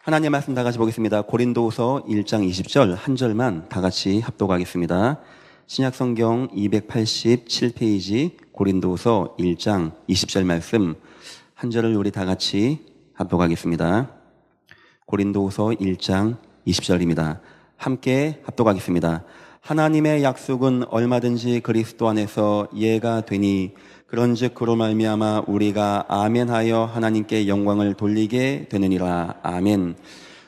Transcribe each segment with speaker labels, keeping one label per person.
Speaker 1: 하나님의 말씀 다 같이 보겠습니다. 고린도후서 1장 20절 한 절만 다 같이 합독하겠습니다. 신약성경 287페이지 고린도후서 1장 20절 말씀 한 절을 우리 다 같이 합독하겠습니다. 고린도후서 1장 20절입니다. 함께 합독하겠습니다. 하나님의 약속은 얼마든지 그리스도 안에서 예가 되니 그런즉 그로 말미암아 우리가 아멘하여 하나님께 영광을 돌리게 되느니라. 아멘.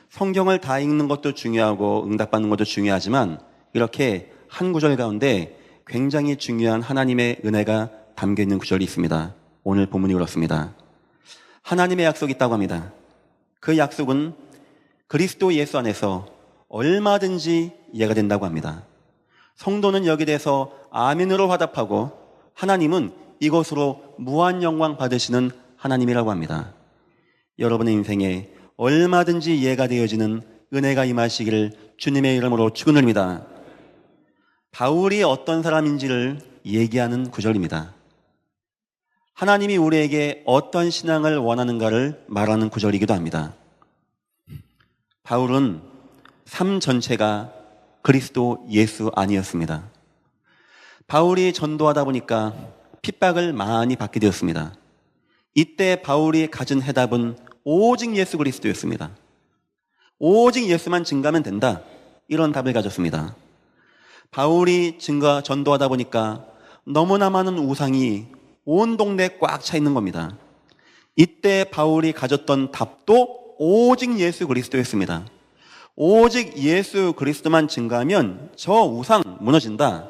Speaker 1: 성경을 다 읽는 것도 중요하고 응답받는 것도 중요하지만 이렇게 한 구절 가운데 굉장히 중요한 하나님의 은혜가 담겨있는 구절이 있습니다. 오늘 본문이 그렇습니다. 하나님의 약속이 있다고 합니다. 그 약속은 그리스도 예수 안에서 얼마든지 예가 된다고 합니다. 성도는 여기에 대해서 아멘으로 화답하고 하나님은 이것으로 무한 영광 받으시는 하나님이라고 합니다. 여러분의 인생에 얼마든지 이해가 되어지는 은혜가 임하시기를 주님의 이름으로 축원드립니다. 바울이 어떤 사람인지를 얘기하는 구절입니다. 하나님이 우리에게 어떤 신앙을 원하는가를 말하는 구절이기도 합니다. 바울은 삶 전체가 그리스도 예수 아니었습니다. 바울이 전도하다 보니까 핍박을 많이 받게 되었습니다. 이때 바울이 가진 해답은 오직 예수 그리스도였습니다. 오직 예수만 증거하면 된다, 이런 답을 가졌습니다. 바울이 전도하다 보니까 너무나 많은 우상이 온 동네에 꽉 차 있는 겁니다. 이때 바울이 가졌던 답도 오직 예수 그리스도였습니다. 오직 예수 그리스도만 증거하면 저 우상 무너진다.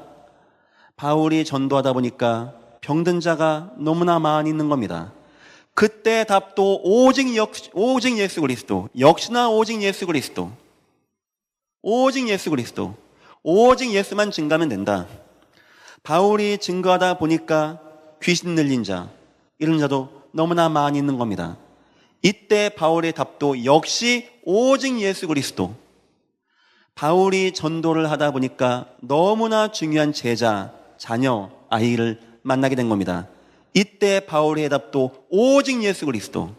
Speaker 1: 바울이 전도하다 보니까 병든 자가 너무나 많이 있는 겁니다. 그때 답도 오직 예수 그리스도, 역시나 오직 예수 그리스도, 오직 예수 그리스도, 오직 예수만 증거하면 된다. 바울이 증거하다 보니까 귀신 들린 자, 이런 자도 너무나 많이 있는 겁니다. 이때 바울의 답도 역시 오직 예수 그리스도. 바울이 전도를 하다 보니까 너무나 중요한 제자, 자녀, 아이를 만나게 된 겁니다. 이때 바울의 답도 오직 예수 그리스도.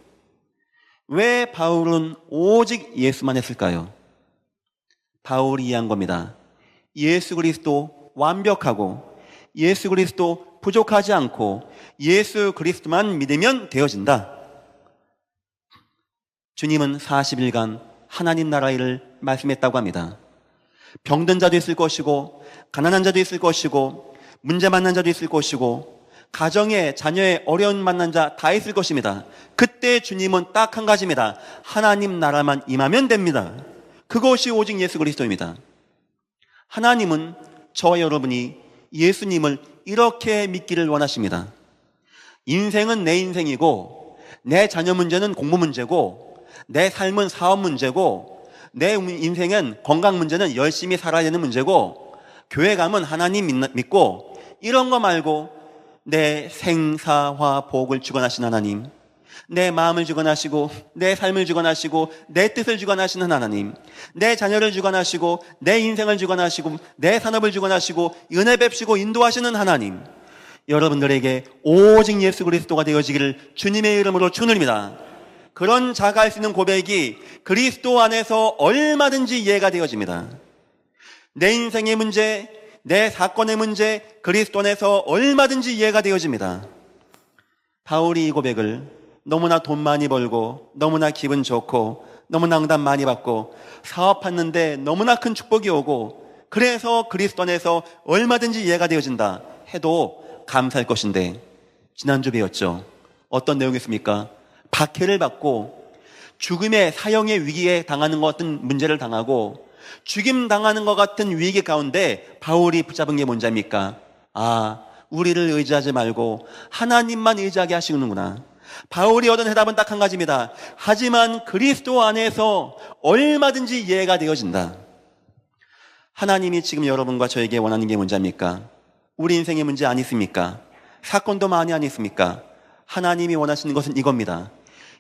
Speaker 1: 왜 바울은 오직 예수만 했을까요? 바울이 이해한 겁니다. 예수 그리스도 완벽하고 예수 그리스도 부족하지 않고 예수 그리스도만 믿으면 되어진다. 주님은 40일간 하나님 나라 일을 말씀했다고 합니다. 병든 자도 있을 것이고 가난한 자도 있을 것이고 문제 만난 자도 있을 것이고 가정에 자녀의 어려운 만난 자 다 있을 것입니다. 그때 주님은 딱 한 가지입니다. 하나님 나라만 임하면 됩니다. 그것이 오직 예수 그리스도입니다. 하나님은 저와 여러분이 예수님을 이렇게 믿기를 원하십니다. 인생은 내 인생이고 내 자녀 문제는 공부 문제고 내 삶은 사업 문제고 내 인생은 건강 문제는 열심히 살아야 되는 문제고 교회 가면 하나님 믿고 이런 거 말고 내 생사화 복을 주관하신 하나님, 내 마음을 주관하시고 내 삶을 주관하시고 내 뜻을 주관하시는 하나님, 내 자녀를 주관하시고 내 인생을 주관하시고 내 산업을 주관하시고 은혜 뵙시고 인도하시는 하나님, 여러분들에게 오직 예수 그리스도가 되어지기를 주님의 이름으로 축원드립니다. 그런 자가 할 수 있는 고백이 그리스도 안에서 얼마든지 이해가 되어집니다. 내 인생의 문제, 내 사건의 문제, 그리스도 안에서 얼마든지 이해가 되어집니다. 바울이 이 고백을 너무나 돈 많이 벌고 너무나 기분 좋고 너무나 응답 많이 받고 사업했는데 너무나 큰 축복이 오고 그래서 그리스도 안에서 얼마든지 이해가 되어진다 해도 감사할 것인데, 지난주 배웠죠. 어떤 내용이었습니까? 박해를 받고 죽음의 사형의 위기에 당하는 것 같은 문제를 당하고 죽임 당하는 것 같은 위기 가운데 바울이 붙잡은 게 뭔지 압니까? 우리를 의지하지 말고 하나님만 의지하게 하시는구나. 바울이 얻은 해답은 딱 한 가지입니다. 하지만 그리스도 안에서 얼마든지 이해가 되어진다. 하나님이 지금 여러분과 저에게 원하는 게 뭔지 압니까? 우리 인생의 문제 아니십니까? 사건도 많이 아니십니까? 하나님이 원하시는 것은 이겁니다.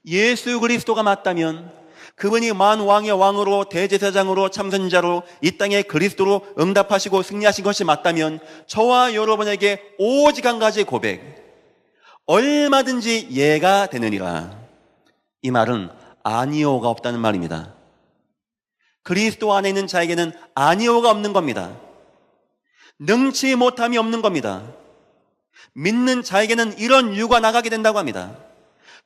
Speaker 1: 예수 그리스도가 맞다면, 그분이 만왕의 왕으로 대제사장으로 참선자로 이 땅에 그리스도로 응답하시고 승리하신 것이 맞다면 저와 여러분에게 오직 한 가지 고백, 얼마든지 예가 되느니라. 이 말은 아니오가 없다는 말입니다. 그리스도 안에 있는 자에게는 아니오가 없는 겁니다. 능치 못함이 없는 겁니다. 믿는 자에게는 이런 유가 나가게 된다고 합니다.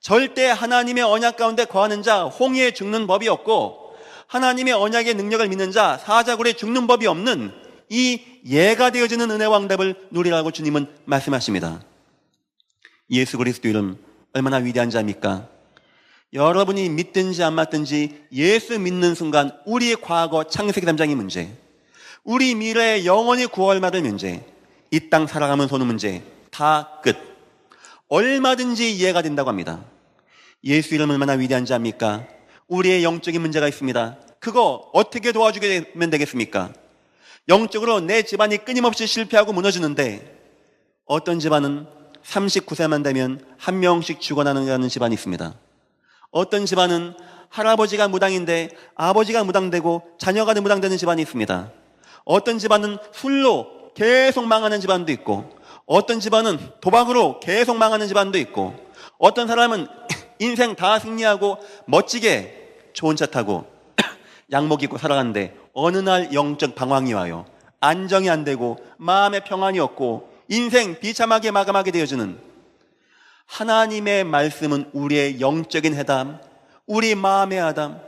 Speaker 1: 절대 하나님의 언약 가운데 거하는 자 홍해에 죽는 법이 없고, 하나님의 언약의 능력을 믿는 자 사자굴에 죽는 법이 없는 이 예가 되어지는 은혜와 응답을 누리라고 주님은 말씀하십니다. 예수 그리스도 이름 얼마나 위대한 자입니까? 여러분이 믿든지 안 믿든지 예수 믿는 순간 우리의 과거 창세기 3장의 문제, 우리 미래의 영원히 구원받을 문제, 이 땅 살아가면서 오는 문제 다 끝. 얼마든지 이해가 된다고 합니다. 예수 이름 얼마나 위대한 자입니까? 우리의 영적인 문제가 있습니다. 그거 어떻게 도와주면 되겠습니까? 영적으로 내 집안이 끊임없이 실패하고 무너지는데, 어떤 집안은 39세만 되면 한 명씩 죽어나는 집안이 있습니다. 어떤 집안은 할아버지가 무당인데 아버지가 무당되고 자녀가 무당되는 집안이 있습니다. 어떤 집안은 술로 계속 망하는 집안도 있고, 어떤 집안은 도박으로 계속 망하는 집안도 있고, 어떤 사람은 인생 다 승리하고 멋지게 좋은 차 타고 양복 입고 살아가는데 어느 날 영적 방황이 와요. 안정이 안 되고 마음의 평안이 없고 인생 비참하게 마감하게 되어지는, 하나님의 말씀은 우리의 영적인 해담, 우리 마음의 해담.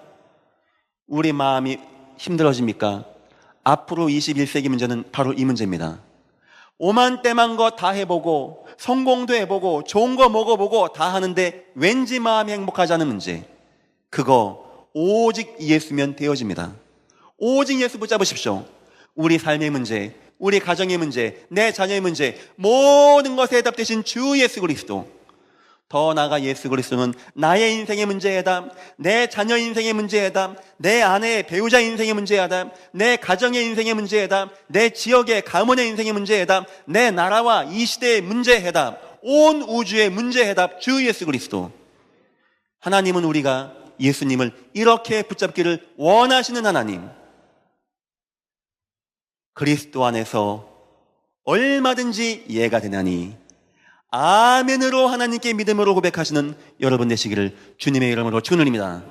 Speaker 1: 우리 마음이 힘들어집니까? 앞으로 21세기 문제는 바로 이 문제입니다. 오만때만 거 다 해보고 성공도 해보고 좋은 거 먹어보고 다 하는데 왠지 마음이 행복하지 않은 문제, 그거 오직 예수면 되어집니다. 오직 예수 붙잡으십시오. 우리 삶의 문제, 우리 가정의 문제, 내 자녀의 문제, 모든 것에 해답 되신 주 예수 그리스도, 더 나아가 예수 그리스도는 나의 인생의 문제의 해답, 내 자녀 인생의 문제의 해답, 내 아내의 배우자 인생의 문제의 해답, 내 가정의 인생의 문제의 해답, 내 지역의 가문의 인생의 문제의 해답, 내 나라와 이 시대의 문제의 해답, 온 우주의 문제의 해답 주 예수 그리스도. 하나님은 우리가 예수님을 이렇게 붙잡기를 원하시는 하나님, 그리스도 안에서 얼마든지 이해가 되나니 아멘으로 하나님께 믿음으로 고백하시는 여러분 되시기를 주님의 이름으로 축원드립니다.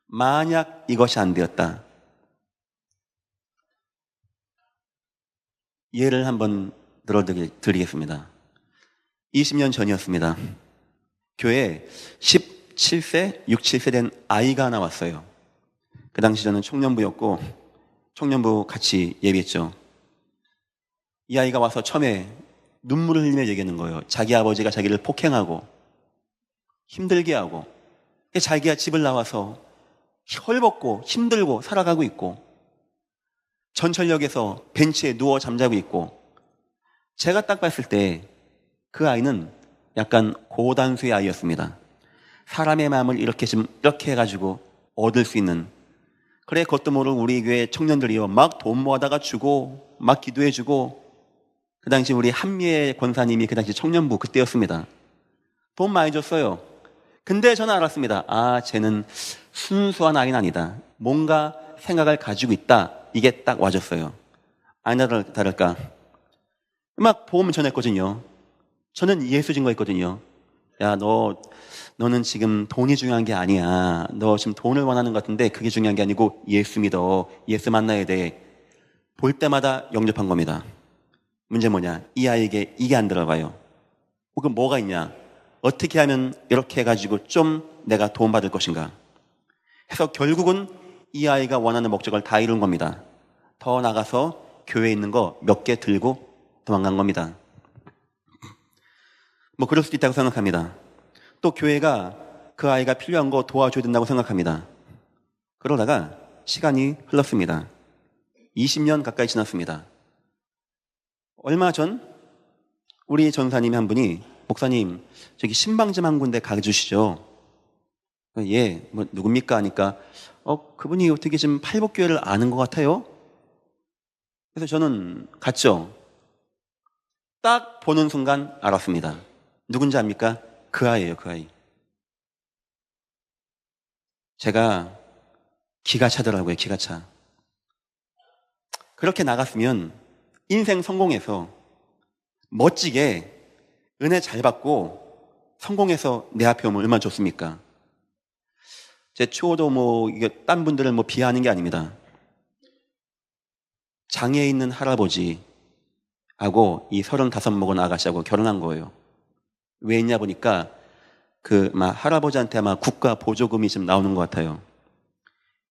Speaker 1: 만약 이것이 안 되었다, 예를 한번 들어드리겠습니다. 20년 전이었습니다. 교회에 17세, 6, 7세 된 아이가 하나 왔어요. 그 당시 저는 청년부였고 청년부 같이 예비했죠. 이 아이가 와서 처음에 눈물을 흘리며 얘기하는 거예요. 자기 아버지가 자기를 폭행하고 힘들게 하고, 자기가 집을 나와서 헐벗고 힘들고 살아가고 있고, 전철역에서 벤치에 누워 잠자고 있고, 제가 딱 봤을 때 그 아이는 약간 고단수의 아이였습니다. 사람의 마음을 이렇게 해가지고 얻을 수 있는, 그래 그것도 모르고 우리 교회 청년들이요 막 돈 모아다가 주고 막 기도해주고, 그 당시 우리 한미애 권사님이 그 당시 청년부 그때였습니다. 돈 많이 줬어요. 근데 저는 알았습니다. 아, 쟤는 순수한 아이는 아니다. 뭔가 생각을 가지고 있다. 이게 딱 와줬어요. 아니나 다를까 막 보험 전했거든요. 저는 예수 증거했거든요. 야, 너는 지금 돈이 중요한 게 아니야. 너 지금 돈을 원하는 것 같은데 그게 중요한 게 아니고 예수 믿어. 예수 만나야 돼. 볼 때마다 영접한 겁니다. 문제 뭐냐? 이 아이에게 이게 안 들어가요. 혹은 뭐가 있냐? 어떻게 하면 이렇게 해가지고 좀 내가 도움받을 것인가? 해서 결국은 이 아이가 원하는 목적을 다 이룬 겁니다. 더 나가서 교회에 있는 거 몇 개 들고 도망간 겁니다. 뭐 그럴 수도 있다고 생각합니다. 또 교회가 그 아이가 필요한 거 도와줘야 된다고 생각합니다. 그러다가 시간이 흘렀습니다. 20년 가까이 지났습니다. 얼마 전 우리 전사님 한 분이, 목사님 저기 신방점 한 군데 가주시죠. 예, 뭐 누굽니까 하니까 그분이 어떻게 지금 팔복교회를 아는 것 같아요. 그래서 저는 갔죠. 딱 보는 순간 알았습니다. 누군지 압니까? 그 아이예요, 그 아이. 제가 기가 차더라고요, 기가 차. 그렇게 나갔으면 인생 성공해서 멋지게 은혜 잘 받고 성공해서 내 앞에 오면 얼마나 좋습니까? 제 추호도 이게 딴 분들을 비하하는 게 아닙니다. 장애에 있는 할아버지하고 이 35 먹은 아가씨하고 결혼한 거예요. 왜 있냐 보니까 할아버지한테 아마 국가 보조금이 좀 나오는 것 같아요.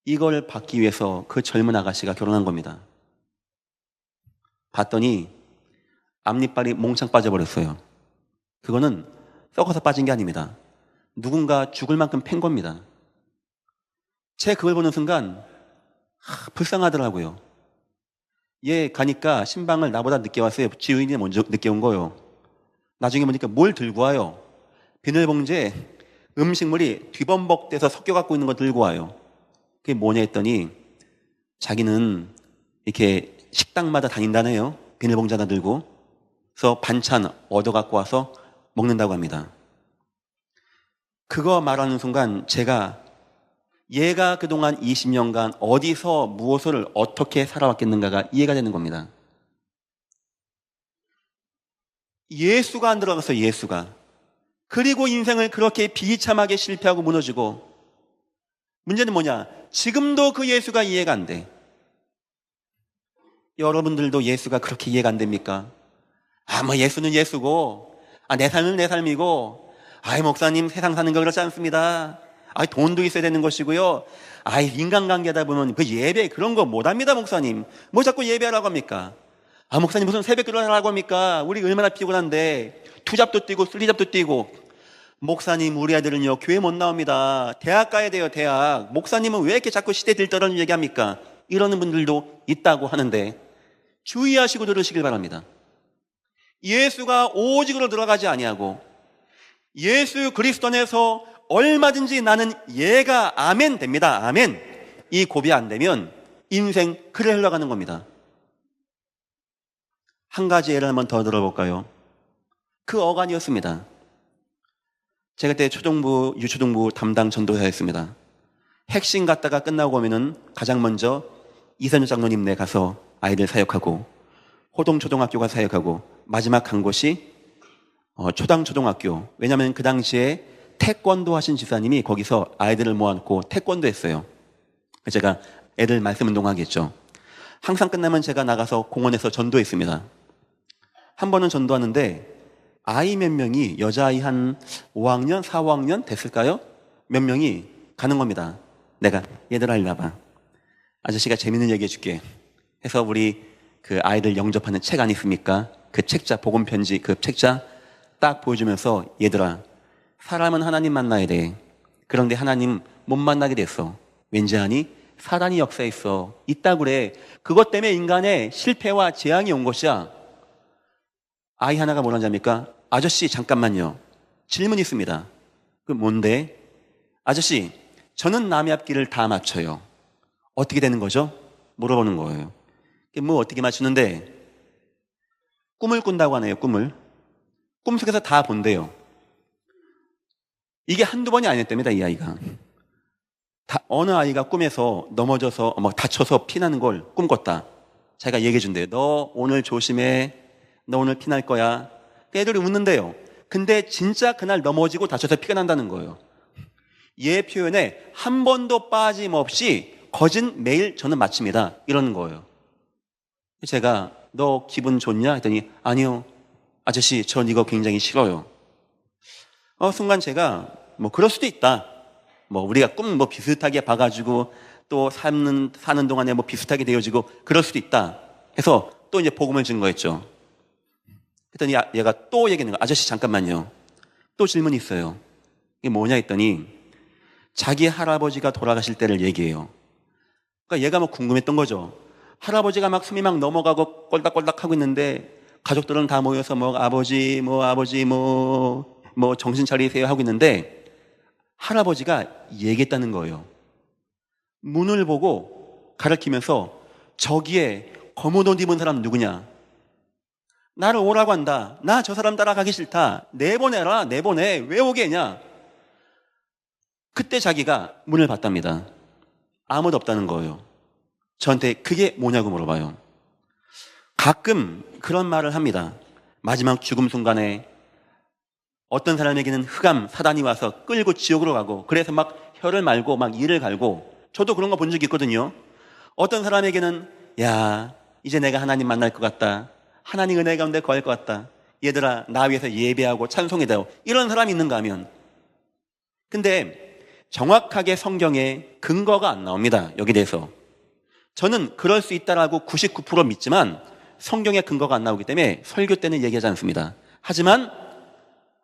Speaker 1: 이걸 받기 위해서 그 젊은 아가씨가 결혼한 겁니다. 봤더니 앞니빨이 몽창 빠져버렸어요. 그거는 썩어서 빠진 게 아닙니다. 누군가 죽을 만큼 팬 겁니다. 제 그걸 보는 순간 불쌍하더라고요. 얘 가니까 신방을 나보다 늦게 왔어요. 지우인이 먼저 늦게 온 거예요. 나중에 보니까 뭘 들고 와요? 비닐봉지에 음식물이 뒤범벅돼서 섞여갖고 있는 거 들고 와요. 그게 뭐냐 했더니 자기는 이렇게 식당마다 다닌다네요. 비닐봉지 하나 들고. 그래서 반찬 얻어갖고 와서 먹는다고 합니다. 그거 말하는 순간 제가 얘가 그동안 20년간 어디서 무엇을 어떻게 살아왔겠는가가 이해가 되는 겁니다. 예수가 안 들어갔어요. 예수가. 그리고 인생을 그렇게 비참하게 실패하고 무너지고, 문제는 뭐냐? 지금도 그 예수가 이해가 안 돼. 여러분들도 예수가 그렇게 이해가 안 됩니까? 예수는 예수고, 내 삶은 내 삶이고, 목사님 세상 사는 거 그렇지 않습니다. 돈도 있어야 되는 것이고요. 인간관계다 보면 그 예배 그런 거 못합니다, 목사님. 뭐 자꾸 예배하라고 합니까? 목사님 무슨 새벽 기도를 하라고 합니까? 우리 얼마나 피곤한데 투잡도 뛰고 쓰리잡도 뛰고. 목사님 우리 아들은요 교회 못 나옵니다. 대학 가야 돼요. 대학. 목사님은 왜 이렇게 자꾸 시대 들떠라는 얘기합니까? 이러는 분들도 있다고 하는데 주의하시고 들으시길 바랍니다. 예수가 오직으로 들어가지 아니하고 예수 그리스도 안에서 얼마든지 나는 얘가 아멘 됩니다. 아멘. 이 고비 안 되면 인생 그래 흘러가는 겁니다. 한 가지 예를 한번 더 들어볼까요? 그 어간이었습니다. 제가 그때 초등부, 유초등부 담당 전도사였습니다. 핵심 갔다가 끝나고 오면은 가장 먼저 이선주 장로님네 가서 아이들 사역하고, 호동초등학교 가서 사역하고, 마지막 간 곳이 초당초등학교. 왜냐하면 그 당시에 태권도 하신 집사님이 거기서 아이들을 모아놓고 태권도 했어요. 제가 애들 말씀 운동하겠죠. 항상 끝나면 제가 나가서 공원에서 전도했습니다. 한 번은 전도하는데 아이 몇 명이, 여자아이 한 5학년, 4, 5학년 됐을까요? 몇 명이 가는 겁니다. 내가 얘들아 일로 와봐. 아저씨가 재밌는 얘기 해줄게. 해서 우리 그 아이들 영접하는 책 안 있습니까? 그 책자, 복음 편지 그 책자 딱 보여주면서 얘들아, 사람은 하나님 만나야 돼. 그런데 하나님 못 만나게 됐어. 왠지 아니? 사단이 역사했어. 있다 그래. 그것 때문에 인간의 실패와 재앙이 온 것이야. 아이 하나가 뭐라는지 압니까? 아저씨 잠깐만요. 질문 있습니다. 그 뭔데? 아저씨, 저는 남의 앞길을 다 맞춰요. 어떻게 되는 거죠? 물어보는 거예요. 뭐 어떻게 맞추는데? 꿈을 꾼다고 하네요. 꿈을. 꿈속에서 다 본대요. 이게 한두 번이 아니었답니다. 이 아이가. 어느 아이가 꿈에서 넘어져서 다쳐서 피나는 걸 꿈꿨다. 자기가 얘기해 준대요. 너 오늘 조심해. 너 오늘 피날 거야. 애들이 웃는데요. 근데 진짜 그날 넘어지고 다쳐서 피가 난다는 거예요. 얘 표현에 한 번도 빠짐없이 거진 매일 저는 맞춥니다. 이러는 거예요. 제가 너 기분 좋냐? 했더니 아니요. 아저씨 전 이거 굉장히 싫어요. 순간 제가 그럴 수도 있다. 우리가 꿈 비슷하게 봐가지고 또 사는 동안에 비슷하게 되어지고 그럴 수도 있다. 해서 또 이제 복음을 준 거였죠. 했더니 얘가 또 얘기하는 거야. 아저씨 잠깐만요. 또 질문이 있어요. 이게 뭐냐 했더니 자기 할아버지가 돌아가실 때를 얘기해요. 그러니까 얘가 궁금했던 거죠. 할아버지가 숨이 넘어가고 꼴딱꼴딱 하고 있는데 가족들은 다 모여서 아버지 정신 차리세요 하고 있는데 할아버지가 얘기했다는 거예요. 문을 보고 가리키면서 저기에 검은 옷 입은 사람 누구냐? 나를 오라고 한다. 나 저 사람 따라가기 싫다. 내보내라. 내보내. 왜 오게 했냐? 그때 자기가 문을 봤답니다. 아무도 없다는 거예요. 저한테 그게 뭐냐고 물어봐요. 가끔 그런 말을 합니다. 마지막 죽음 순간에 어떤 사람에게는 흑암, 사단이 와서 끌고 지옥으로 가고 그래서 혀를 말고 막 이를 갈고, 저도 그런 거 본 적이 있거든요. 어떤 사람에게는 야, 이제 내가 하나님 만날 것 같다, 하나님 은혜 가운데 거할 것 같다, 얘들아 나 위해서 예배하고 찬송해다오, 이런 사람이 있는가 하면. 근데 정확하게 성경에 근거가 안 나옵니다. 여기 대해서 저는 그럴 수 있다라고 99% 믿지만 성경에 근거가 안 나오기 때문에 설교 때는 얘기하지 않습니다. 하지만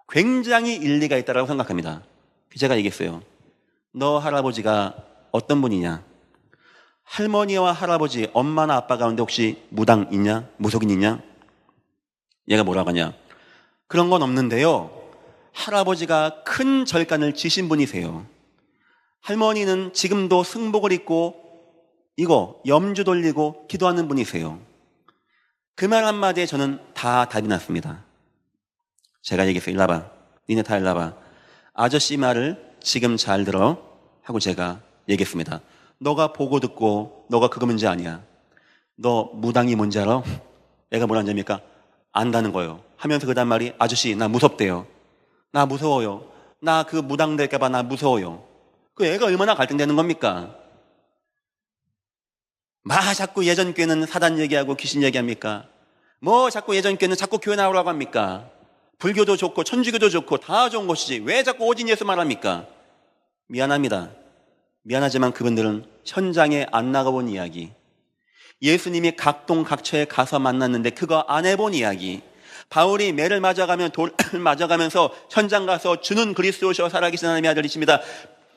Speaker 1: 굉장히 일리가 있다고 생각합니다. 제가 얘기했어요. 너 할아버지가 어떤 분이냐? 할머니와 할아버지, 엄마나 아빠 가운데 혹시 무당 있냐? 무속인 있냐? 얘가 뭐라고 하냐? 그런 건 없는데요, 할아버지가 큰 절간을 지신 분이세요. 할머니는 지금도 승복을 입고 이거 염주 돌리고 기도하는 분이세요. 그 말 한마디에 저는 다 답이 났습니다. 제가 얘기했어요. 일로 와봐, 니네 다 일로 와봐, 아저씨 말을 지금 잘 들어 하고 제가 얘기했습니다. 너가 보고 듣고 너가 그거 문제 아니야. 너 무당이 뭔지 알아? 애가 뭐라는 점입니까? 안다는 거예요. 하면서 그 다음 말이 아저씨 나 무섭대요. 나 무서워요. 나 그 무당 될까봐 나 무서워요. 그 애가 얼마나 갈등되는 겁니까? 자꾸 예전 교회는 사단 얘기하고 귀신 얘기합니까? 자꾸 예전 교회는 자꾸 교회 나오라고 합니까? 불교도 좋고 천주교도 좋고 다 좋은 것이지 왜 자꾸 오직 예수 말합니까? 미안합니다. 미안하지만 그분들은 현장에 안 나가본 이야기, 예수님이 각동 각처에 가서 만났는데 그거 안 해본 이야기, 바울이 매를 맞아가면 돌을 맞아가면서 현장 가서 주는 그리스도시오 살아계신 하나님의 아들이십니다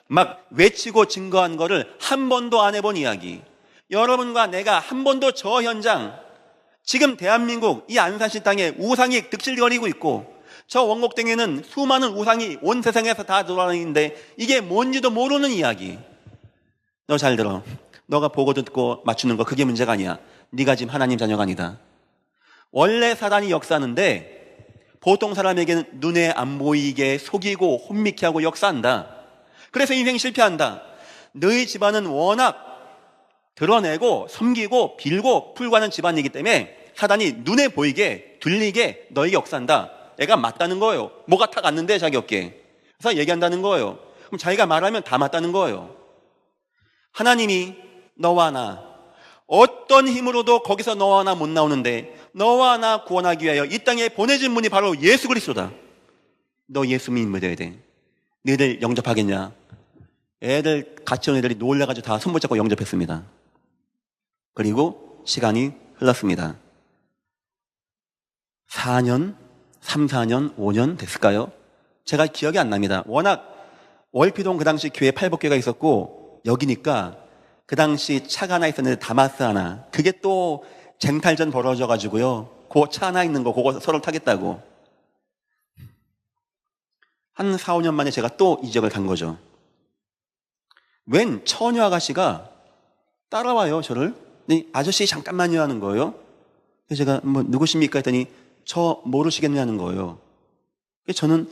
Speaker 1: 막 외치고 증거한 거를 한 번도 안 해본 이야기. 여러분과 내가 한 번도 저 현장, 지금 대한민국 이 안산시 땅에 우상이 득실거리고 있고 저 원곡동에는 수많은 우상이 온 세상에서 다 돌아다니는데 이게 뭔지도 모르는 이야기. 너 잘 들어. 너가 보고 듣고 맞추는 거 그게 문제가 아니야. 네가 지금 하나님 자녀가 아니다. 원래 사단이 역사하는데 보통 사람에게는 눈에 안 보이게 속이고 혼미케 하고 역사한다. 그래서 인생 실패한다. 너희 집안은 워낙 드러내고 섬기고 빌고 풀고 하는 집안이기 때문에 사단이 눈에 보이게 들리게 너에게 역사한다. 애가 맞다는 거예요. 뭐가 탁 왔는데 자기 어깨에. 그래서 얘기한다는 거예요. 그럼 자기가 말하면 다 맞다는 거예요. 하나님이 너와 나 어떤 힘으로도 거기서 너와 나 못 나오는데 너와 나 구원하기 위하여 이 땅에 보내진 분이 바로 예수 그리스도다. 너 예수 믿어야 돼. 너희들 영접하겠냐? 애들 같이 온 애들이 놀라가지고 다 손 붙잡고 영접했습니다. 그리고 시간이 흘렀습니다. 4년, 3, 4년, 5년 됐을까요? 제가 기억이 안 납니다. 워낙 월피동 그 당시 교회 팔복교가 있었고 여기니까 그 당시 차가 하나 있었는데 다마스 하나, 그게 또 쟁탈전 벌어져가지고요, 그 차 하나 있는 거 그거 서로 타겠다고 한 4, 5년 만에 제가 또 이 지역을 간 거죠. 웬 처녀 아가씨가 따라와요 저를. 근데 아저씨 잠깐만요 하는 거예요. 그래서 제가 누구십니까 했더니 저 모르시겠냐는 거예요. 그래서 저는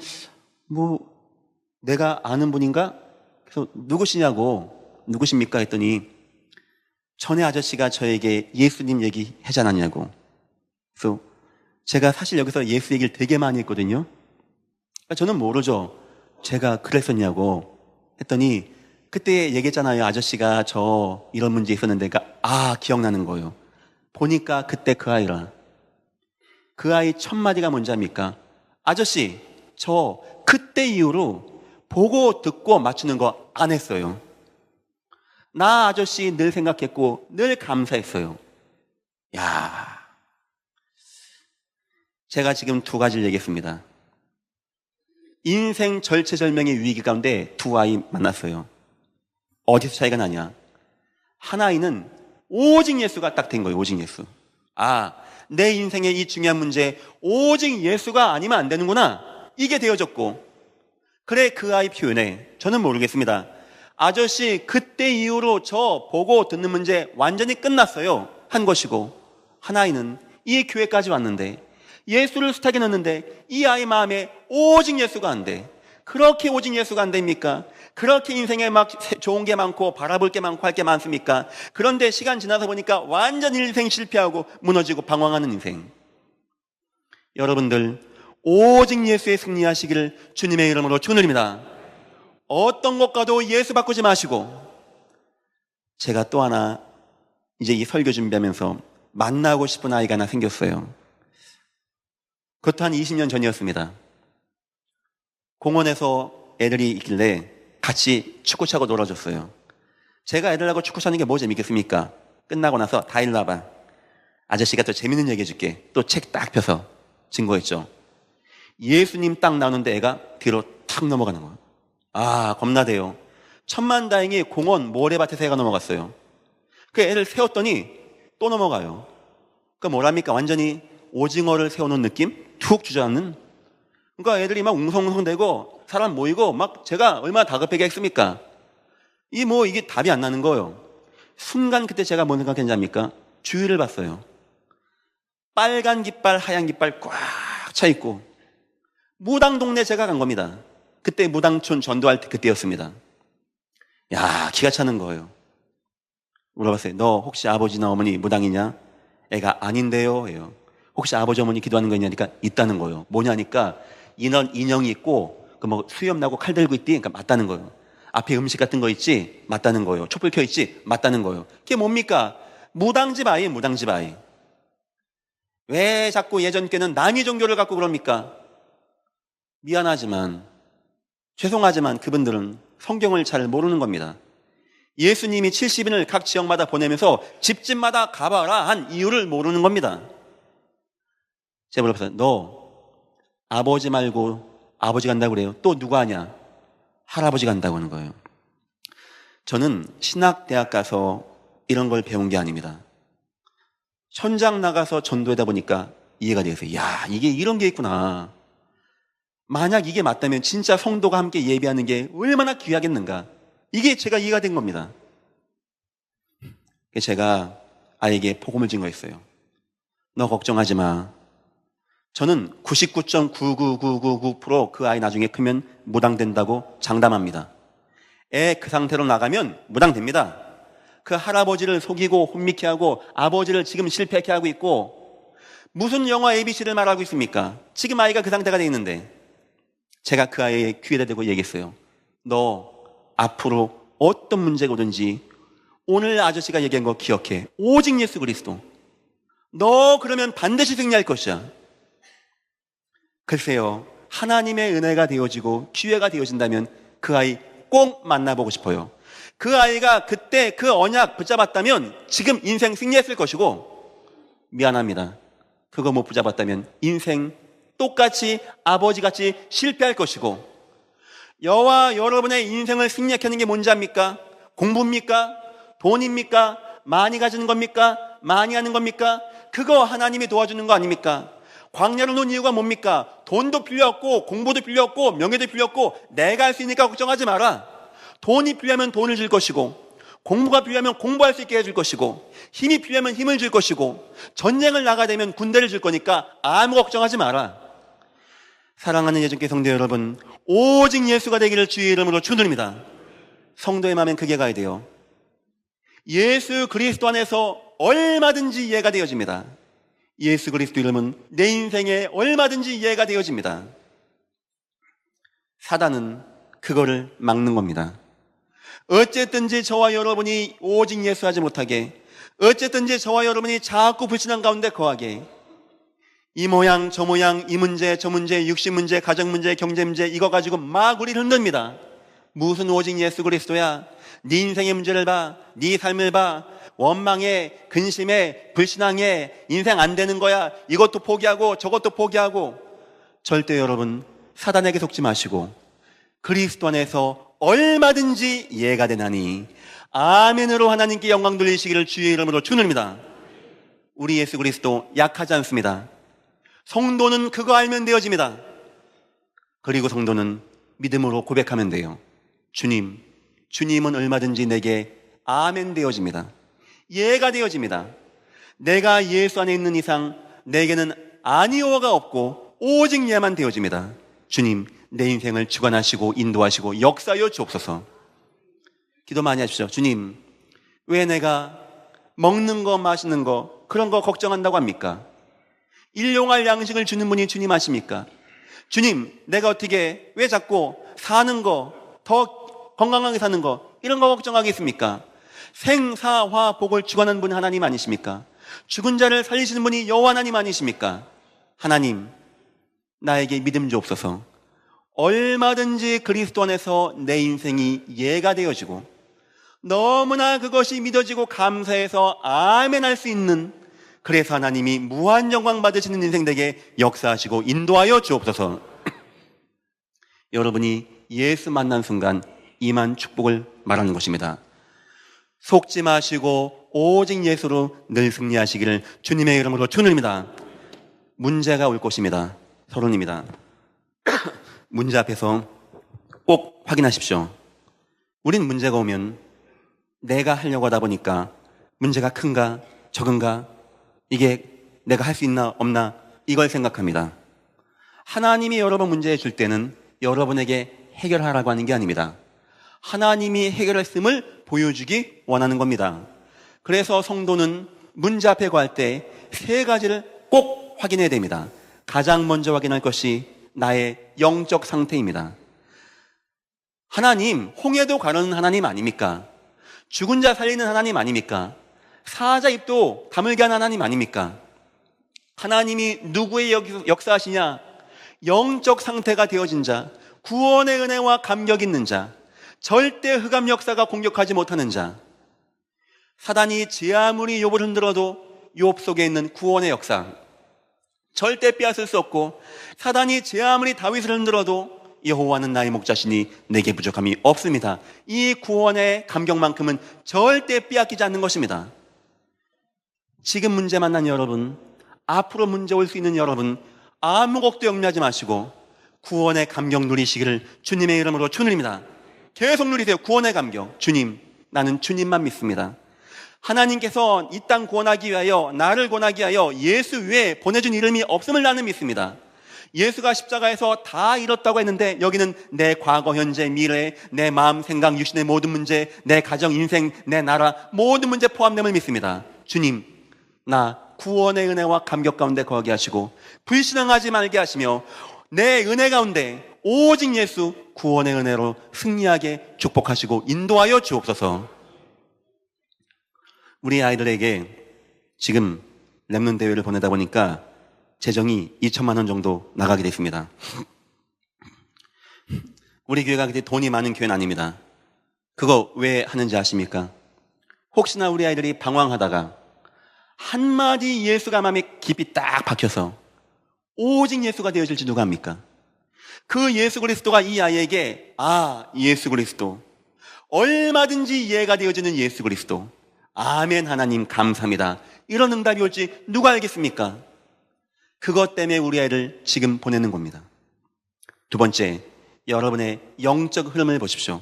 Speaker 1: 내가 아는 분인가? 그래서 누구십니까 했더니 전에 아저씨가 저에게 예수님 얘기 하지 않았냐고. 그래서 제가 사실 여기서 예수 얘기를 되게 많이 했거든요. 그러니까 저는 모르죠. 제가 그랬었냐고 했더니 그때 얘기했잖아요. 아저씨가 저 이런 문제 있었는데. 그러니까 기억나는 거예요. 보니까 그때 그 아이라. 그 아이 첫 마디가 뭔지 압니까? 아저씨 저 그때 이후로 보고 듣고 맞추는 거 안 했어요. 나 아저씨 늘 생각했고 늘 감사했어요. 야, 제가 지금 두 가지를 얘기했습니다. 인생 절체절명의 위기 가운데 두 아이 만났어요. 어디서 차이가 나냐? 한 아이는 오직 예수가 딱 된 거예요. 오직 예수. 내 인생의 이 중요한 문제 오직 예수가 아니면 안 되는구나, 이게 되어졌고, 그래 그 아이 표현에 저는 모르겠습니다. 아저씨 그때 이후로 저 보고 듣는 문제 완전히 끝났어요 한 것이고, 한 아이는 이 교회까지 왔는데 예수를 스탁에 넣는데 이 아이 마음에 오직 예수가 안 돼. 그렇게 오직 예수가 안 됩니까? 그렇게 인생에 막 좋은 게 많고 바라볼 게 많고 할 게 많습니까? 그런데 시간 지나서 보니까 완전 인생 실패하고 무너지고 방황하는 인생. 여러분들 오직 예수의 승리하시기를 주님의 이름으로 축원드립니다. 어떤 것과도 예수 바꾸지 마시고, 제가 또 하나 이제 이 설교 준비하면서 만나고 싶은 아이가 하나 생겼어요. 그것도 한 20년 전이었습니다. 공원에서 애들이 있길래 같이 축구 차고 놀아줬어요. 제가 애들하고 축구 차는 게 뭐 재밌겠습니까? 끝나고 나서 다 일로 와봐. 아저씨가 또 재밌는 얘기 해줄게. 또 책 딱 펴서 증거했죠. 예수님 딱 나오는데 애가 뒤로 탁 넘어가는 거예요. 아, 겁나대요. 천만다행히 공원 모래밭에서 애가 넘어갔어요. 그 애를 세웠더니 또 넘어가요. 그러니까 뭐랍니까? 완전히 오징어를 세워놓은 느낌? 툭 주저앉는. 그러니까 애들이 막 웅성웅성대고 사람 모이고 막 제가 얼마나 다급하게 했습니까? 이게 답이 안 나는 거예요. 순간 그때 제가 뭔 생각했는지 압니까? 주위를 봤어요. 빨간 깃발, 하얀 깃발 꽉 차 있고 무당 동네 제가 간 겁니다. 그때 무당촌 전도할 때 그때였습니다. 야, 기가 차는 거예요. 물어봤어요. 너 혹시 아버지나 어머니 무당이냐? 애가 아닌데요 해요. 혹시 아버지 어머니 기도하는 거 있냐니까 있다는 거예요. 뭐냐니까 인형이 있고 그 뭐 수염 나고 칼 들고 있디? 그러니까 맞다는 거예요. 앞에 음식 같은 거 있지? 맞다는 거예요. 촛불 켜 있지? 맞다는 거예요. 그게 뭡니까? 무당집 아이, 무당집 아이. 왜 자꾸 예전 께는 남의 종교를 갖고 그럽니까? 미안하지만, 죄송하지만 그분들은 성경을 잘 모르는 겁니다. 예수님이 70인을 각 지역마다 보내면서 집집마다 가봐라 한 이유를 모르는 겁니다. 제가 물어봤어요. 너 아버지 말고 아버지 간다고 그래요. 또 누가 하냐? 할아버지 간다고 하는 거예요. 저는 신학대학 가서 이런 걸 배운 게 아닙니다. 현장 나가서 전도하다 보니까 이해가 되었어요. 야, 이게 이런 게 있구나. 만약 이게 맞다면 진짜 성도가 함께 예배하는 게 얼마나 귀하겠는가. 이게 제가 이해가 된 겁니다. 제가 아이에게 복음을 증거했어요. 너 걱정하지 마. 저는 99.99999% 그 아이 나중에 크면 무당된다고 장담합니다. 애 그 상태로 나가면 무당됩니다. 그 할아버지를 속이고 혼미케 하고 아버지를 지금 실패케 하고 있고 무슨 영어 ABC를 말하고 있습니까? 지금 아이가 그 상태가 돼 있는데 제가 그 아이의 귀에다 대고 얘기했어요. 너 앞으로 어떤 문제가 오든지 오늘 아저씨가 얘기한 거 기억해. 오직 예수 그리스도. 너 그러면 반드시 승리할 것이야. 글쎄요, 하나님의 은혜가 되어지고 기회가 되어진다면 그 아이 꼭 만나보고 싶어요. 그 아이가 그때 그 언약 붙잡았다면 지금 인생 승리했을 것이고, 미안합니다, 그거 못 붙잡았다면 인생 똑같이 아버지같이 실패할 것이고, 여와 여러분의 인생을 승리하게 하는 게 뭔지 압니까? 공부입니까? 돈입니까? 많이 가지는 겁니까? 많이 하는 겁니까? 그거 하나님이 도와주는 거 아닙니까? 광야를 놓은 이유가 뭡니까? 돈도 필요 없고 공부도 필요 없고 명예도 필요 없고 내가 할 수 있으니까 걱정하지 마라. 돈이 필요하면 돈을 줄 것이고 공부가 필요하면 공부할 수 있게 해줄 것이고 힘이 필요하면 힘을 줄 것이고 전쟁을 나가야 되면 군대를 줄 거니까 아무 걱정하지 마라. 사랑하는 예전교 성도 여러분, 오직 예수가 되기를 주의 이름으로 축원드립니다. 성도의 마음엔 그게 가야 돼요. 예수 그리스도 안에서 얼마든지 이해가 되어집니다. 예수 그리스도 이름은 내 인생에 얼마든지 이해가 되어집니다. 사단은 그거를 막는 겁니다. 어쨌든지 저와 여러분이 오직 예수 하지 못하게, 어쨌든지 저와 여러분이 자꾸 불신앙 가운데 거하게, 이 모양 저 모양 이 문제 저 문제 육신 문제 가정 문제 경제 문제 이거 가지고 막 우리를 흔듭니다. 무슨 오직 예수 그리스도야. 네 인생의 문제를 봐, 네 삶을 봐. 원망에 근심에 불신앙에 인생 안 되는 거야. 이것도 포기하고 저것도 포기하고. 절대 여러분 사단에게 속지 마시고 그리스도 안에서 얼마든지 이해가 되나니 아멘으로 하나님께 영광 돌리시기를 주의 이름으로 축원합니다. 우리 예수 그리스도 약하지 않습니다. 성도는 그거 알면 되어집니다. 그리고 성도는 믿음으로 고백하면 돼요. 주님은 얼마든지 내게 아멘 되어집니다. 이해가 되어집니다. 내가 예수 안에 있는 이상 내게는 아니오가 없고 오직 예만 되어집니다. 주님, 내 인생을 주관하시고 인도하시고 역사하여 주옵소서. 기도 많이 하십시오. 주님, 왜 내가 먹는 거 마시는 거 그런 거 걱정한다고 합니까? 일용할 양식을 주는 분이 주님 아십니까? 주님, 내가 어떻게 왜 자꾸 사는 거 더 건강하게 사는 거, 이런 거 걱정하겠습니까? 생사화 복을 주관하는 분이 하나님 아니십니까? 죽은 자를 살리시는 분이 여호와 하나님 아니십니까? 하나님, 나에게 믿음 주옵소서. 얼마든지 그리스도 안에서 내 인생이 예가 되어지고 너무나 그것이 믿어지고 감사해서 아멘 할 수 있는, 그래서 하나님이 무한 영광 받으시는 인생 되게 역사하시고 인도하여 주옵소서. 여러분이 예수 만난 순간 임한 축복을 말하는 것입니다. 속지 마시고 오직 예수로 늘 승리하시기를 주님의 이름으로 축원드립니다. 문제가 올 것입니다. 서론입니다. 문제 앞에서 꼭 확인하십시오. 우린 문제가 오면 내가 하려고 하다 보니까 문제가 큰가 적은가, 이게 내가 할 수 있나 없나, 이걸 생각합니다. 하나님이 여러분 문제 줄 때는 여러분에게 해결하라고 하는 게 아닙니다. 하나님이 해결했음을 보여주기 원하는 겁니다. 그래서 성도는 문제 앞에 구할 때 세 가지를 꼭 확인해야 됩니다. 가장 먼저 확인할 것이 나의 영적 상태입니다. 하나님, 홍해도 가르는 하나님 아닙니까? 죽은 자 살리는 하나님 아닙니까? 사자 입도 다물게 하는 하나님 아닙니까? 하나님이 누구의 역사하시냐? 영적 상태가 되어진 자, 구원의 은혜와 감격 있는 자, 절대 흑암 역사가 공격하지 못하는 자, 사단이 제 아무리 욥을 흔들어도 욥 속에 있는 구원의 역사, 절대 빼앗을 수 없고, 사단이 제 아무리 다윗을 흔들어도 여호와는 나의 목자시니 내게 부족함이 없습니다. 이 구원의 감격만큼은 절대 빼앗기지 않는 것입니다. 지금 문제 만난 여러분, 앞으로 문제 올 수 있는 여러분, 아무것도 염려하지 마시고 구원의 감격 누리시기를 주님의 이름으로 축원드립니다. 계속 누리세요. 구원의 감격. 주님, 나는 주님만 믿습니다. 하나님께서 이 땅 구원하기 위하여, 나를 구원하기 위하여 예수 외에 보내준 이름이 없음을 나는 믿습니다. 예수가 십자가에서 다 이뤘다고 했는데 여기는 내 과거, 현재, 미래, 내 마음, 생각, 육신의 모든 문제, 내 가정, 인생, 내 나라 모든 문제 포함됨을 믿습니다. 주님, 나 구원의 은혜와 감격 가운데 거하게 하시고 불신앙하지 말게 하시며 내 은혜 가운데 오직 예수 구원의 은혜로 승리하게 축복하시고 인도하여 주옵소서. 우리 아이들에게 지금 랩넌 대회를 보내다 보니까 재정이 2천만 원 정도 나가게 됐습니다. 우리 교회가 그렇게 돈이 많은 교회는 아닙니다. 그거 왜 하는지 아십니까? 혹시나 우리 아이들이 방황하다가 한마디 예수가 마음에 깊이 딱 박혀서 오직 예수가 되어질지 누가 합니까? 그 예수 그리스도가 이 아이에게, 아, 예수 그리스도, 얼마든지 이해가 되어지는 예수 그리스도, 아멘 하나님 감사합니다, 이런 응답이 올지 누가 알겠습니까? 그것 때문에 우리 아이를 지금 보내는 겁니다. 두 번째, 여러분의 영적 흐름을 보십시오.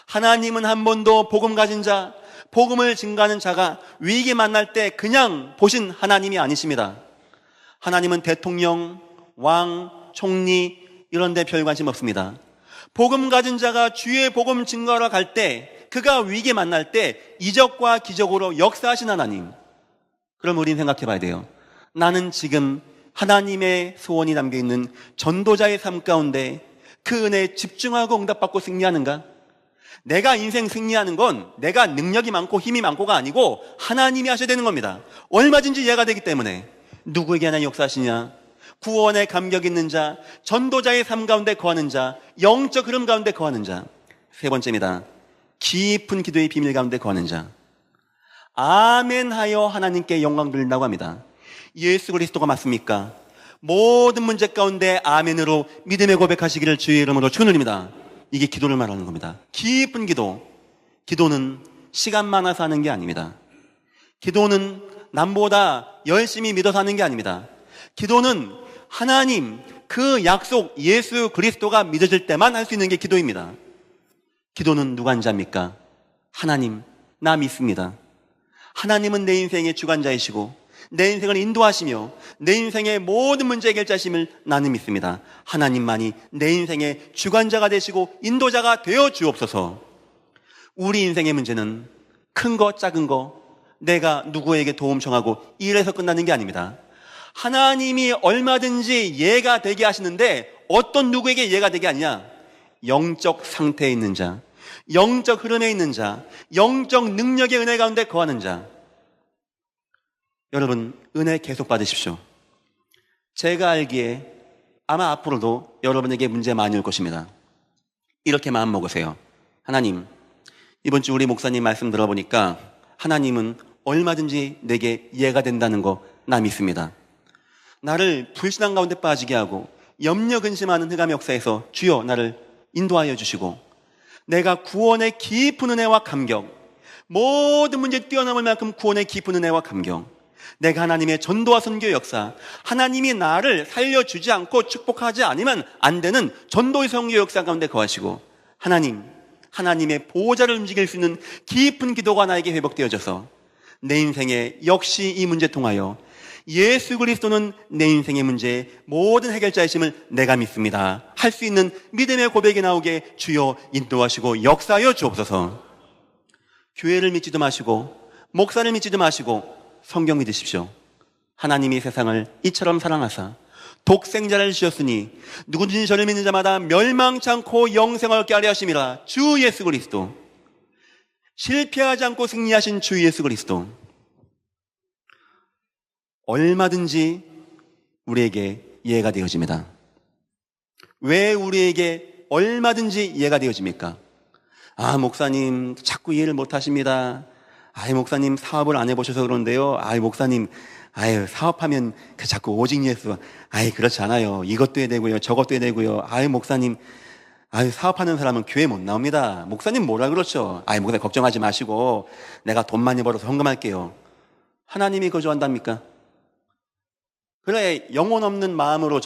Speaker 1: 하나님은 한 번도 복음 가진 자, 복음을 증거하는 자가 위기 만날 때 그냥 보신 하나님이 아니십니다. 하나님은 대통령, 왕, 총리 이런 데 별 관심 없습니다. 복음 가진 자가 주의 복음 증거하러 갈 때, 그가 위기 만날 때 이적과 기적으로 역사하신 하나님. 그럼 우리는 생각해 봐야 돼요. 나는 지금 하나님의 소원이 담겨있는 전도자의 삶 가운데 그 은혜에 집중하고 응답받고 승리하는가? 내가 인생 승리하는 건 내가 능력이 많고 힘이 많고가 아니고 하나님이 하셔야 되는 겁니다. 얼마든지 이해가 되기 때문에. 누구에게 하나 역사하시냐? 구원의 감격 있는 자, 전도자의 삶 가운데 거하는 자, 영적 흐름 가운데 거하는 자. 세 번째입니다. 깊은 기도의 비밀 가운데 거하는 자. 아멘하여 하나님께 영광 돌린다고 합니다. 예수 그리스도가 맞습니까? 모든 문제 가운데 아멘으로 믿음의 고백하시기를 주의 이름으로 축원드립니다. 이게 기도를 말하는 겁니다. 깊은 기도. 기도는 시간 많아서 하는 게 아닙니다. 기도는 남보다 열심히 믿어서 하는 게 아닙니다. 기도는 하나님 그 약속 예수 그리스도가 믿어질 때만 할 수 있는 게 기도입니다. 기도는 누가 한 자입니까? 하나님, 나 믿습니다. 하나님은 내 인생의 주관자이시고 내 인생을 인도하시며 내 인생의 모든 문제 해결자심을 나는 믿습니다. 하나님만이 내 인생의 주관자가 되시고 인도자가 되어 주옵소서. 우리 인생의 문제는 큰 거 작은 거 내가 누구에게 도움 청하고 이래서 끝나는 게 아닙니다. 하나님이 얼마든지 예가 되게 하시는데 어떤 누구에게 예가 되게 하느냐? 영적 상태에 있는 자, 영적 흐름에 있는 자, 영적 능력의 은혜 가운데 거하는 자. 여러분, 은혜 계속 받으십시오. 제가 알기에 아마 앞으로도 여러분에게 문제 많이 올 것입니다. 이렇게 마음 먹으세요. 하나님, 이번 주 우리 목사님 말씀 들어보니까 하나님은 얼마든지 내게 이해가 된다는 거 나 믿습니다. 나를 불신앙 가운데 빠지게 하고 염려 근심하는 흑암의 역사에서 주여 나를 인도하여 주시고, 내가 구원의 깊은 은혜와 감격, 모든 문제 뛰어넘을 만큼 구원의 깊은 은혜와 감격, 내가 하나님의 전도와 선교 역사, 하나님이 나를 살려주지 않고 축복하지 않으면 안 되는 전도의 선교 역사 가운데 거하시고, 하나님의 보호자를 움직일 수 있는 깊은 기도가 나에게 회복되어져서 내 인생에 역시 이 문제 통하여 예수 그리스도는 내 인생의 문제의 모든 해결자이심을 내가 믿습니다 할 수 있는 믿음의 고백이 나오게 주여 인도하시고 역사하여 주옵소서. 교회를 믿지도 마시고 목사를 믿지도 마시고 성경 믿으십시오. 하나님이 세상을 이처럼 사랑하사 독생자를 주셨으니 누구든지 저를 믿는 자마다 멸망치 않고 영생을 얻게 하려 하심이라. 주 예수 그리스도, 실패하지 않고 승리하신 주 예수 그리스도, 얼마든지 우리에게 이해가 되어집니다. 왜 우리에게 얼마든지 이해가 되어집니까? 목사님 자꾸 이해를 못 하십니다. 목사님 사업을 안 해보셔서 그런데요. 목사님 사업하면 자꾸 오직 예수. 그렇지 않아요. 이것도 해야 되고요, 저것도 해야 되고요. 목사님 사업하는 사람은 교회 못 나옵니다. 목사님 뭐라 그렇죠? 목사님 걱정하지 마시고 내가 돈 많이 벌어서 헌금할게요. 하나님이 그거 좋아한답니까? 그래, 영혼 없는 마음으로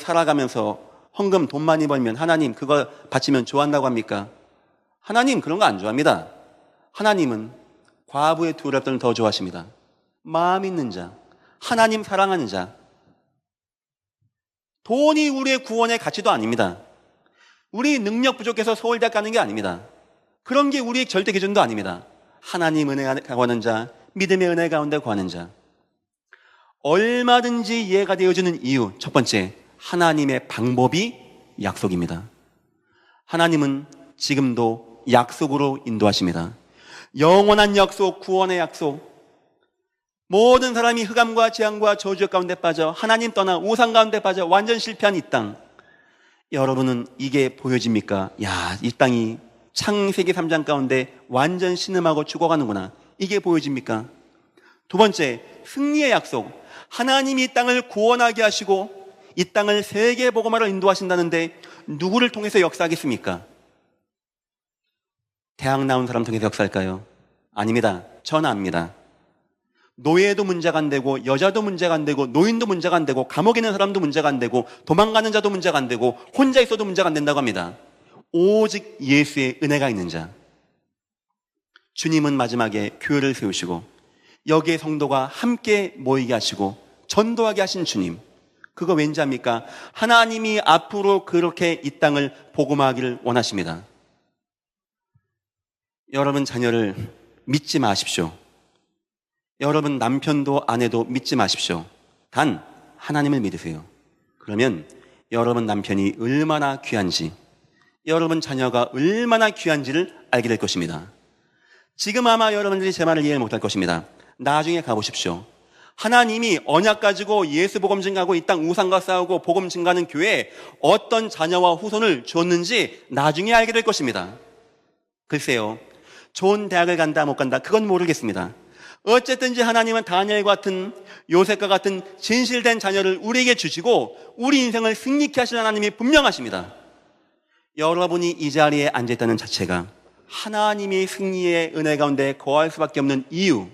Speaker 1: 살아가면서 헌금 돈 많이 벌면 하나님 그거 바치면 좋아한다고 합니까? 하나님 그런 거 안 좋아합니다. 하나님은 과부의 두 랍들을 더 좋아하십니다. 마음 있는 자, 하나님 사랑하는 자. 돈이 우리의 구원의 가치도 아닙니다. 우리 능력 부족해서 서울대학 가는 게 아닙니다. 그런 게 우리의 절대 기준도 아닙니다. 하나님 은혜 가운데 거하는 자, 믿음의 은혜 가운데 거하는 자. 얼마든지 이해가 되어지는 이유, 첫 번째, 하나님의 방법이 약속입니다. 하나님은 지금도 약속으로 인도하십니다. 영원한 약속, 구원의 약속. 모든 사람이 흑암과 재앙과 저주 가운데 빠져 하나님 떠나 우상 가운데 빠져 완전 실패한 이 땅, 여러분은 이게 보여집니까? 이 땅이 창세기 3장 가운데 완전 신음하고 죽어가는구나, 이게 보여집니까? 두 번째, 승리의 약속. 하나님이 이 땅을 구원하게 하시고 이 땅을 세계 복음화로 인도하신다는데 누구를 통해서 역사하겠습니까? 대학 나온 사람 통해서 역사할까요? 아닙니다. 전 압니다. 노예도 문제가 안 되고, 여자도 문제가 안 되고, 노인도 문제가 안 되고, 감옥에 있는 사람도 문제가 안 되고, 도망가는 자도 문제가 안 되고, 혼자 있어도 문제가 안 된다고 합니다. 오직 예수의 은혜가 있는 자. 주님은 마지막에 교회를 세우시고 여기에 성도가 함께 모이게 하시고 전도하게 하신 주님, 그거 왠지 압니까? 하나님이 앞으로 그렇게 이 땅을 복음화하기를 원하십니다. 여러분 자녀를 믿지 마십시오. 여러분 남편도 아내도 믿지 마십시오. 단 하나님을 믿으세요. 그러면 여러분 남편이 얼마나 귀한지, 여러분 자녀가 얼마나 귀한지를 알게 될 것입니다. 지금 아마 여러분들이 제 말을 이해 못할 것입니다. 나중에 가보십시오. 하나님이 언약 가지고 예수 복음 증가하고 이 땅 우상과 싸우고 복음 증가하는 교회에 어떤 자녀와 후손을 줬는지 나중에 알게 될 것입니다. 글쎄요, 좋은 대학을 간다 못 간다 그건 모르겠습니다. 어쨌든지 하나님은 다니엘 같은, 요셉과 같은 진실된 자녀를 우리에게 주시고 우리 인생을 승리케 하시는 하나님이 분명하십니다. 여러분이 이 자리에 앉아있다는 자체가 하나님이 승리의 은혜 가운데 거할 수밖에 없는 이유.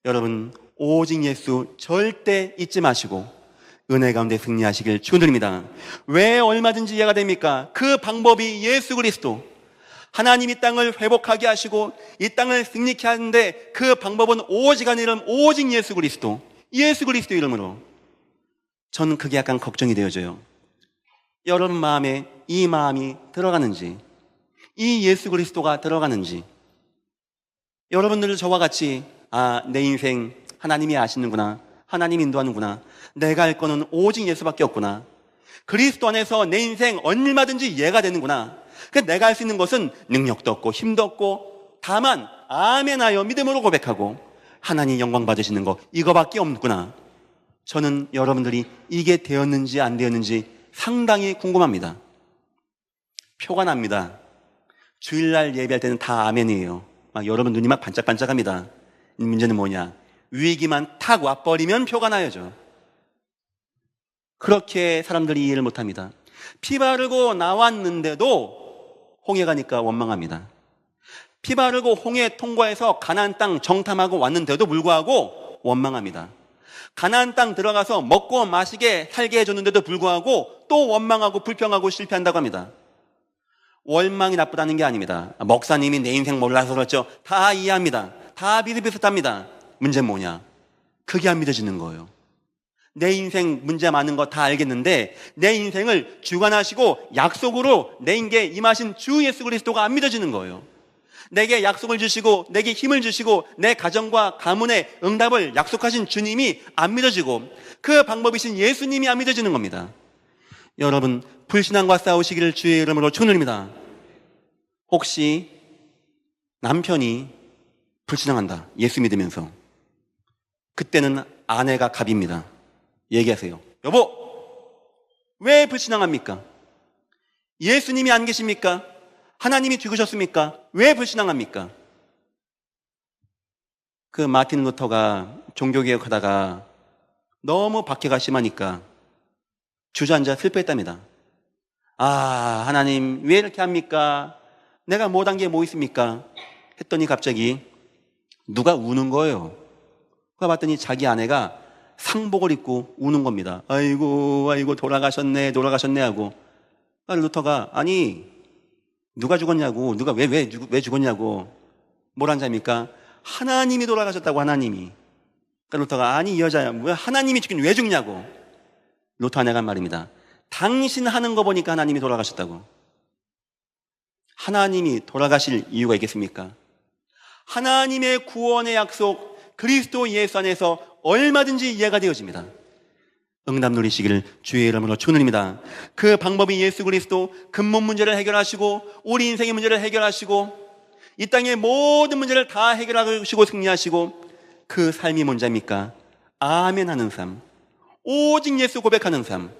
Speaker 1: 여러분 오직 예수 절대 잊지 마시고 은혜 가운데 승리하시길 축원드립니다. 왜 얼마든지 이해가 됩니까? 그 방법이 예수 그리스도. 하나님이 땅을 회복하게 하시고 이 땅을 승리케 하는데 그 방법은 오직 한 이름, 오직 예수 그리스도. 예수 그리스도 이름으로. 저는 그게 약간 걱정이 되어져요. 여러분 마음에 이 마음이 들어가는지, 이 예수 그리스도가 들어가는지. 여러분들 저와 같이 내 인생 하나님이 아시는구나, 하나님이 인도하는구나, 내가 할 거는 오직 예수밖에 없구나, 그리스도 안에서 내 인생 얼마든지 이해가 되는구나. 내가 할 수 있는 것은 능력도 없고 힘도 없고 다만 아멘하여 믿음으로 고백하고 하나님 영광 받으시는 거 이거밖에 없구나. 저는 여러분들이 이게 되었는지 안 되었는지 상당히 궁금합니다. 표가 납니다. 주일날 예배할 때는 다 아멘이에요. 여러분 눈이 막 반짝반짝합니다. 문제는 뭐냐? 위기만 탁 와버리면 표가 나야죠. 그렇게 사람들이 이해를 못합니다. 피 바르고 나왔는데도 홍해 가니까 원망합니다. 피 바르고 홍해 통과해서 가나안 땅 정탐하고 왔는데도 불구하고 원망합니다. 가나안 땅 들어가서 먹고 마시게 살게 해줬는데도 불구하고 또 원망하고 불평하고 실패한다고 합니다. 원망이 나쁘다는 게 아닙니다. 목사님이 내 인생 몰라서 그렇죠. 다 이해합니다. 다 비슷비슷합니다. 문제는 뭐냐? 그게 안 믿어지는 거예요. 내 인생 문제 많은 거 다 알겠는데 내 인생을 주관하시고 약속으로 내게 임하신 주 예수 그리스도가 안 믿어지는 거예요. 내게 약속을 주시고 내게 힘을 주시고 내 가정과 가문의 응답을 약속하신 주님이 안 믿어지고 그 방법이신 예수님이 안 믿어지는 겁니다. 여러분, 불신앙과 싸우시기를 주의 이름으로 축원드립니다. 혹시 남편이 불신앙한다, 예수 믿으면서, 그때는 아내가 갑입니다. 얘기하세요. 여보, 왜 불신앙합니까? 예수님이 안 계십니까? 하나님이 죽으셨습니까? 왜 불신앙합니까? 그 마틴 루터가 종교개혁하다가 너무 박해가 심하니까 주저앉아 슬퍼했답니다. 아, 하나님 왜 이렇게 합니까? 내가 못한 게 뭐 있습니까? 했더니 갑자기 누가 우는 거예요. 그거 봤더니 자기 아내가 상복을 입고 우는 겁니다. 아이고 돌아가셨네 하고. 루터가 아니 누가 죽었냐고, 누가 왜 죽었냐고. 뭐란 자입니까? 하나님이 돌아가셨다고. 하나님이. 루터가 아니 이 여자야, 왜 하나님이 죽긴 왜 죽냐고. 루터 아내가 한 말입니다. 당신 하는 거 보니까 하나님이 돌아가셨다고. 하나님이 돌아가실 이유가 있겠습니까? 하나님의 구원의 약속 그리스도 예수 안에서 얼마든지 이해가 되어집니다. 응답 누리시기를 주의 이름으로 축원드립니다. 그 방법이 예수 그리스도 근본 문제를 해결하시고 우리 인생의 문제를 해결하시고 이 땅의 모든 문제를 다 해결하시고 승리하시고 그 삶이 뭔지입니까? 아멘 하는 삶, 오직 예수 고백하는 삶.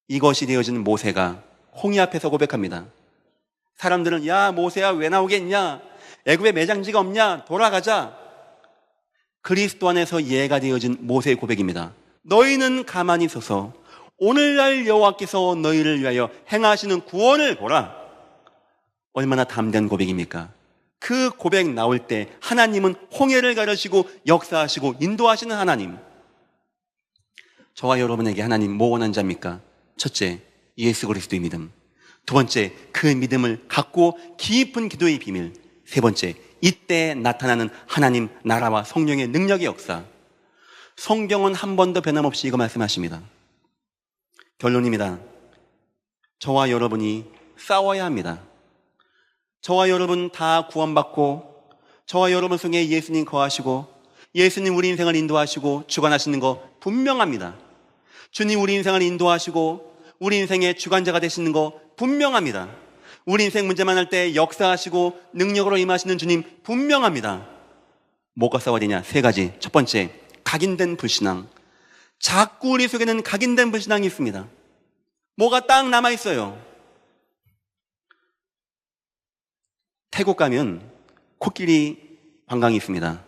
Speaker 1: 이것이 되어진 모세가 홍해 앞에서 고백합니다. 사람들은 야 모세야 왜 나오겠냐, 애굽에 매장지가 없냐, 돌아가자. 그리스도 안에서 이해가 되어진 모세의 고백입니다. 너희는 가만히 서서 오늘날 여호와께서 너희를 위하여 행하시는 구원을 보라. 얼마나 담대한 고백입니까? 그 고백 나올 때 하나님은 홍해를 가르시고 역사하시고 인도하시는 하나님. 저와 여러분에게 하나님 뭐 원하는 자입니까? 첫째, 예수 그리스도의 믿음. 두 번째, 그 믿음을 갖고 깊은 기도의 비밀. 세 번째, 이때 나타나는 하나님 나라와 성령의 능력의 역사. 성경은 한 번도 변함없이 이거 말씀하십니다. 결론입니다. 저와 여러분이 싸워야 합니다. 저와 여러분 다 구원받고 저와 여러분 속에 예수님 거하시고 예수님 우리 인생을 인도하시고 주관하시는 거 분명합니다. 주님 우리 인생을 인도하시고 우리 인생의 주관자가 되시는 거 분명합니다. 우리 인생 문제만 할 때 역사하시고 능력으로 임하시는 주님 분명합니다. 뭐가 싸워야 되냐? 세 가지. 첫 번째, 각인된 불신앙. 자꾸 우리 속에는 각인된 불신앙이 있습니다. 뭐가 딱 남아있어요. 태국 가면 코끼리 관광이 있습니다.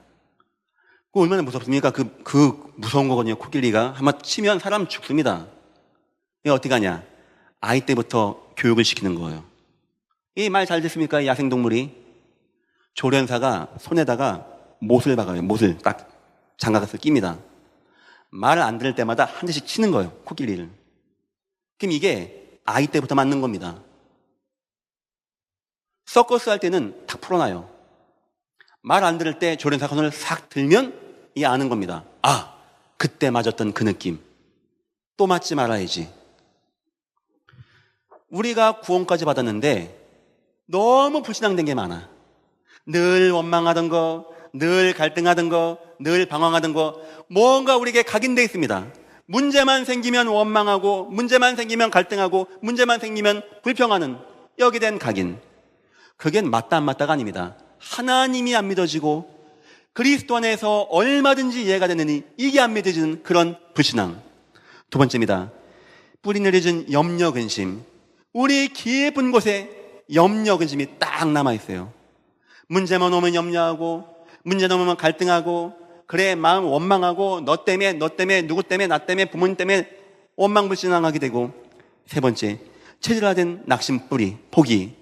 Speaker 1: 그거 얼마나 무섭습니까? 그 무서운 거거든요. 코끼리가 한번 치면 사람 죽습니다. 이거 어떻게 하냐? 아이 때부터 교육을 시키는 거예요. 이 말 잘 됐습니까? 야생동물이. 조련사가 손에다가 못을 박아요. 못을 딱 장갑에서 낍니다. 말을 안 들을 때마다 한 대씩 치는 거예요. 코끼리를. 그럼 이게 아이 때부터 맞는 겁니다. 서커스 할 때는 탁 풀어놔요. 말 안 들을 때 조련사가 손을 싹 들면 이게 아는 겁니다. 아, 그때 맞았던 그 느낌. 또 맞지 말아야지. 우리가 구원까지 받았는데 너무 불신앙된 게 많아. 늘 원망하던 거, 늘 갈등하던 거, 늘 방황하던 거, 뭔가 우리에게 각인되어 있습니다. 문제만 생기면 원망하고, 문제만 생기면 갈등하고, 문제만 생기면 불평하는 여기에 대한 각인. 그게 맞다 안 맞다가 아닙니다. 하나님이 안 믿어지고 그리스도 안에서 얼마든지 이해가 되느니 이게 안 믿어지는 그런 불신앙. 두 번째입니다. 뿌리 내려진 염려 근심. 우리 깊은 곳에 염려 근심이 딱 남아있어요. 문제만 오면 염려하고, 문제 넘으면 갈등하고, 그래 마음 원망하고, 너 때문에 누구 때문에 나 때문에 부모님 때문에 원망불신앙하게 되고, 세 번째 체질화된 낙심 뿌리 포기.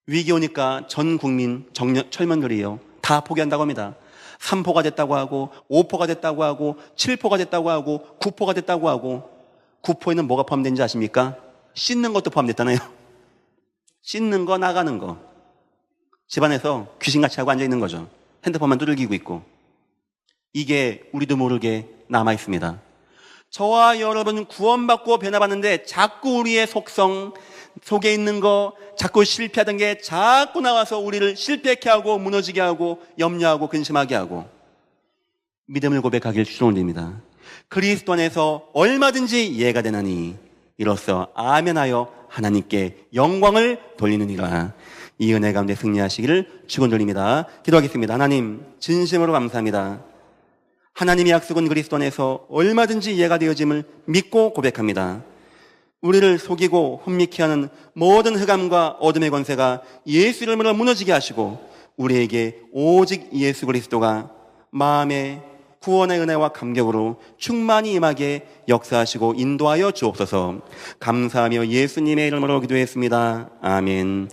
Speaker 1: 위기 오니까 전 국민 철면들이요 다 포기한다고 합니다. 3포가 됐다고 하고 5포가 됐다고 하고 7포가 됐다고 하고 9포가 됐다고 하고. 9포에는 뭐가 포함된지 아십니까? 씻는 것도 포함됐잖아요. 씻는 거 나가는 거. 집안에서 귀신같이 하고 앉아있는 거죠. 핸드폰만 두들기고 있고. 이게 우리도 모르게 남아있습니다. 저와 여러분 구원받고 변화받는데 자꾸 우리의 속성 속에 있는 거, 자꾸 실패하던 게 자꾸 나와서 우리를 실패케 하고 무너지게 하고 염려하고 근심하게 하고. 믿음을 고백하길 추천드립니다. 그리스도 안에서 얼마든지 이해가 되나니 이로써 아멘하여 하나님께 영광을 돌리느니라. 이 은혜 가운데 승리하시기를 축원드립니다. 기도하겠습니다. 하나님 진심으로 감사합니다. 하나님의 약속은 그리스도 안에서 얼마든지 이해가 되어짐을 믿고 고백합니다. 우리를 속이고 혼미케 하는 모든 흑암과 어둠의 권세가 예수 이름으로 무너지게 하시고 우리에게 오직 예수 그리스도가 마음의 구원의 은혜와 감격으로 충만히 임하게 역사하시고 인도하여 주옵소서. 감사하며 예수님의 이름으로 기도했습니다. 아멘.